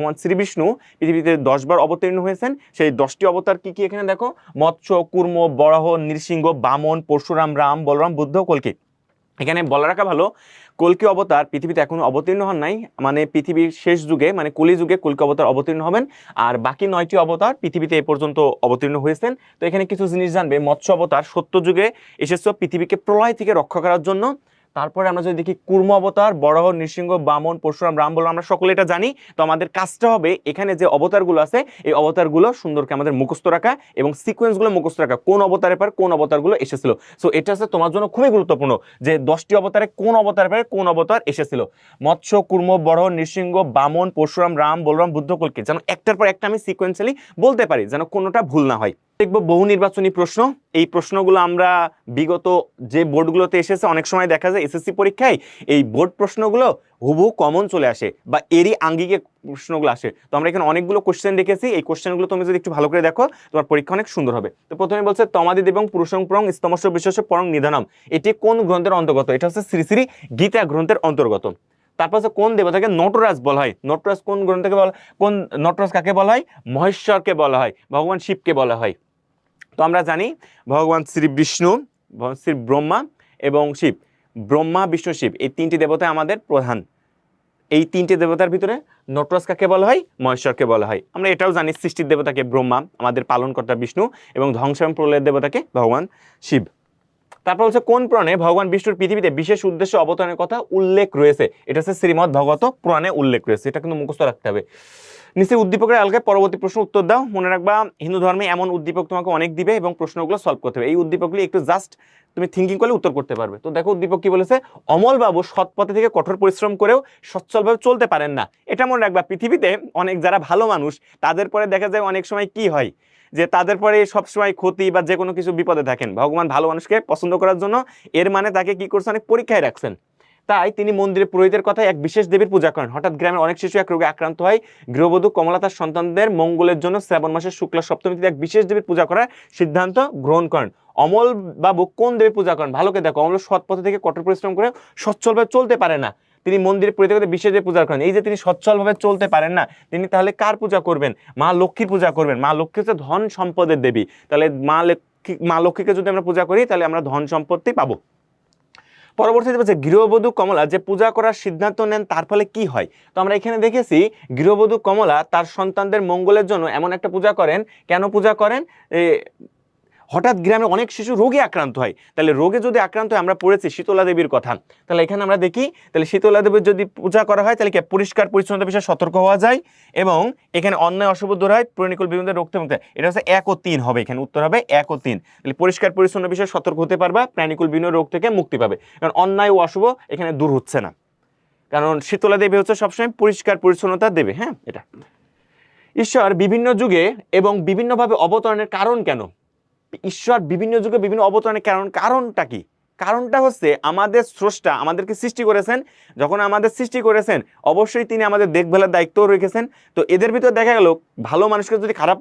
ভগবান শ্রী বিষ্ণু পৃথিবীতে 10 বার অবতীর্ণ হয়েছেন। সেই 10টি অবতার কি কি এখানে দেখো, মৎস্য, কুর্ম, বরাহ, নৃসিংহ, বামন, পরশুরাম, রাম, বলরাম, বুদ্ধ, কল্কি। এখানে বলে রাখা ভালো, কল্কি অবতার পৃথিবীতে এখনো অবতীর্ণ হন নাই, মানে পৃথিবীর শেষ যুগে মানে কলি যুগে কল্কি অবতার অবতীর্ণ হবেন। আর বাকি 9টি অবতার পৃথিবীতে এ পর্যন্ত অবতীর্ণ হয়েছেন। তো এখানে কিছু জিনিস জানবে, মৎস্য অবতার সত্য যুগে এসেছে পৃথিবীকে প্রলয় থেকে রক্ষা করার জন্য। তারপরে আমরা যদি দেখি কুর্ম অবতার, বরাহ, নৃসিংহ, বামন, পরশুরাম, রাম, বলরাম, আমরা সকলে এটা জানি। তো আমাদের কাজটা হবে এখানে যে অবতারগুলো আছে এই অবতারগুলো সুন্দরকে আমাদের মুখস্থ রাখা এবং সিকোয়েন্সগুলো মুখস্থ রাখা, কোন অবতারের পর কোন অবতারগুলো এসেছিল। সো এটা হচ্ছে তোমার জন্য খুবই গুরুত্বপূর্ণ যে 10টি অবতারে কোন অবতারের পর কোন অবতার এসেছিল। মৎস্য, কুর্ম, বরাহ, নৃসিংহ, বামন, পরশুরাম, রাম, বলরাম, বুদ্ধ, কল্কি, যেন একটার পর একটা আমি সিকোয়েন্সিয়ালি বলতে পারি, যেন কোনোটা ভুল না হয়। দেখবো বহু নির্বাচনী প্রশ্ন। এই প্রশ্নগুলো আমরা বিগত যে বোর্ডগুলোতে এসেছে, অনেক সময় দেখা যায় এসএসসি পরীক্ষায় এই বোর্ড প্রশ্নগুলো হুবহু কমন চলে আসে বা এরই আঙ্গিকে প্রশ্নগুলো আসে। তো আমরা এখানে অনেকগুলো কোশ্চেন রেখেছি, এই কোশ্চেনগুলো তুমি যদি একটু ভালো করে দেখো তোমার পরীক্ষা অনেক সুন্দর হবে। তো প্রথমে বলছে তমাদি দেবং পুরুষং পরং স্তমস্য বিশ্বস্য পরং নিধানম, এটি কোন গ্রন্থের অন্তর্গত? এটা হচ্ছে শ্রী শ্রী গীতা গ্রন্থের অন্তর্গত। তারপর হচ্ছে কোন দেবতাকে নটরাজ বলা হয়? নটরাজ কোন গ্রন্থকে বলা, কোন নটরাজ কাকে বলা হয়? মহেশ্বরকে বলা হয়, ভগবান শিবকে বলা হয়। তো আমরা জানি ভগবান শ্রী বিষ্ণু, শ্রী ব্রহ্মা এবং শিব, ব্রহ্মা, বিষ্ণু, শিব এই 3টি দেবতা আমাদের প্রধান। এই 3টি দেবতার ভিতরে নটরাজ কাকে বলা হয়? মহেশ্বরকে বলা হয়। আমরা এটাও জানি সৃষ্টির দেবতাকে ব্রহ্মা, আমাদের পালনকর্তা বিষ্ণু, এবং ধ্বংস এবং প্রলয়ের দেবতাকে ভগবান শিব। তারপর হচ্ছে কোন পুরাণে ভগবান বিষ্ণুর পৃথিবীতে বিশেষ উদ্দেশ্য অবতরণের কথা উল্লেখ রয়েছে? এটা হচ্ছে শ্রীমদ্ ভাগবত পুরাণে উল্লেখ রয়েছে, এটা কিন্তু মুখস্থ রাখতে হবে। নিচে উদ্দীপকের আলোকে পরবর্তী প্রশ্ন উত্তর দাও। মনে রাখবা হিন্দু ধর্মে এমন উদ্দীপক তোমাকে অনেক দিবে এবং প্রশ্নগুলো সলভ করতে হবে। এই উদ্দীপকগুলি একটু জাস্ট তুমি থিঙ্কিং করলে উত্তর করতে পারবে। তো দেখো উদ্দীপক কি বলেছে, অমল বাবু সৎ পথে থেকে কঠোর পরিশ্রম করেও সচ্ছলভাবে চলতে পারেন না। এটা মনে রাখবা, পৃথিবীতে অনেক যারা ভালো মানুষ তাদের পরে দেখা যায় অনেক সময় কি হয় যে তাদের পরে সবসময় ক্ষতি বা যে কোনো কিছু বিপদে থাকেন। ভগবান ভালো মানুষকে পছন্দ করার জন্য এর মানে তাকে কি করছে, অনেক পরীক্ষায় রাখছেন। তাই তিনি মন্দিরে পুরোহিতের কথা এক বিশেষ দেবীর পূজা করেন। হঠাৎ গ্রামের অনেক শিশু এক রোগে আক্রান্ত হয়। গৃহবধূ কমলা তার সন্তানদের মঙ্গলের জন্য শ্রাবণ মাসের শুক্লা সপ্তমীতে এক বিশেষ দেবীর পূজা করার সিদ্ধান্ত গ্রহণ করেন। অমল বাবু কোন দেবীর পূজা করেন? ভালো করে দেখো, অমল সৎ পথে থেকে কঠোর পরিশ্রম করে সচ্ছলভাবে চলতে পারে না, তিনি মন্দিরে পুরোহিতের কথা বিশেষ দেবীর পূজা করেন। এই যে তিনি সচ্ছলভাবে চলতে পারেন না, তিনি তাহলে কার পূজা করবেন? মা লক্ষ্মীর পূজা করবেন। মা লক্ষ্মী হচ্ছে ধন সম্পদের দেবী, তাহলে মা লক্ষ্মীকে যদি আমরা পূজা করি তাহলে আমরা ধন সম্পত্তি পাবো। পরবর্তীতে বলছে গৃহবধূ কমলা যে পূজা করার সিদ্ধান্ত নেন তার ফলে কি হয়? তো আমরা এখানে দেখেছি গৃহবধূ কমলা তার সন্তানদের মঙ্গলের জন্য এমন একটা পূজা করেন। কেন পূজা করেন? হঠাৎ গ্রামে অনেক শিশু রোগে আক্রান্ত হয়। তাহলে রোগে যদি আক্রান্ত হয়, আমরা পড়েছি শীতলা দেবীর কথা, তাহলে এখানে আমরা দেখি তাহলে শীতলা দেবীর যদি পূজা করা হয় তাহলে কি পরিষ্কার পরিচ্ছন্নতা বিষয়ে সতর্ক হওয়া যায় এবং এখানে অন্যায় অশুভ দূর হয়, প্রণিকুল বিভিন্ন রোগ থেকে মুক্তি। এটা হচ্ছে 1 ও 3 হবে, এখানে উত্তর হবে 1 ও 3। তাহলে পরিষ্কার পরিচ্ছন্ন বিষয়ে সতর্ক হতে পারবা, প্রাণিকুল বিভিন্ন রোগ থেকে মুক্তি পাবে, কারণ অন্যায় ও অশুভ এখানে দূর হচ্ছে না, কারণ শীতলা দেবী হচ্ছে সবসময় পরিষ্কার পরিচ্ছন্নতা দেবে। হ্যাঁ, এটা ঈশ্বর বিভিন্ন যুগে এবং বিভিন্নভাবে অবতরণের কারণ কেন? ঈশ্বর বিভিন্ন যুগে বিভিন্ন অবতরণের কারণটা কি? কারণটা হচ্ছে আমাদের স্রষ্টা আমাদেরকে সৃষ্টি করেছেন, যখন আমাদের সৃষ্টি করেছেন অবশ্যই তিনি আমাদের দেখভালের দায়িত্বও রেখেছেন। তো এদের ভিতর দেখা গেল ভালো মানুষকে যদি খারাপ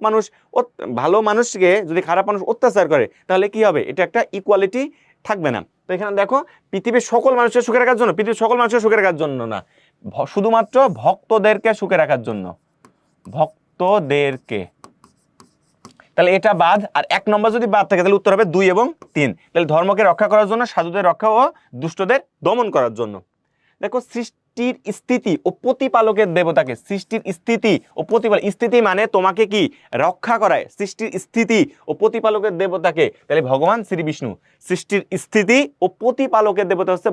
মানুষ অত্যাচার করে তাহলে কি হবে? এটা একটা ইকুয়ালিটি থাকবে না। তো এখানে দেখো পৃথিবীর সকল মানুষের সুখে রাখার জন্য, পৃথিবীর সকল মানুষের সুখে রাখার জন্য না, শুধুমাত্র ভক্তদেরকে সুখে রাখার জন্য, ভক্তদেরকে। তাহলে এটা বাদ, আর 1 নম্বর যদি বাদ থাকে তাহলে উত্তর হবে 2 এবং 3। তাহলে ধর্মকে রক্ষা করার জন্য, সাধুদের রক্ষা ও দুষ্টদের দমন করার জন্য। দেখো সৃষ্টির স্থিতি ও প্রতিপালকের দেবতাকে, সৃষ্টির স্থিতি ও প্রতিপালক, স্থিতি মানে তোমাকে কি রক্ষা করায়, সৃষ্টির স্থিতি ও প্রতিপালকের দেবতাকে, তাহলে ভগবান শ্রী বিষ্ণু। সৃষ্টির স্থিতি ও প্রতিপালকের দেবতা হচ্ছে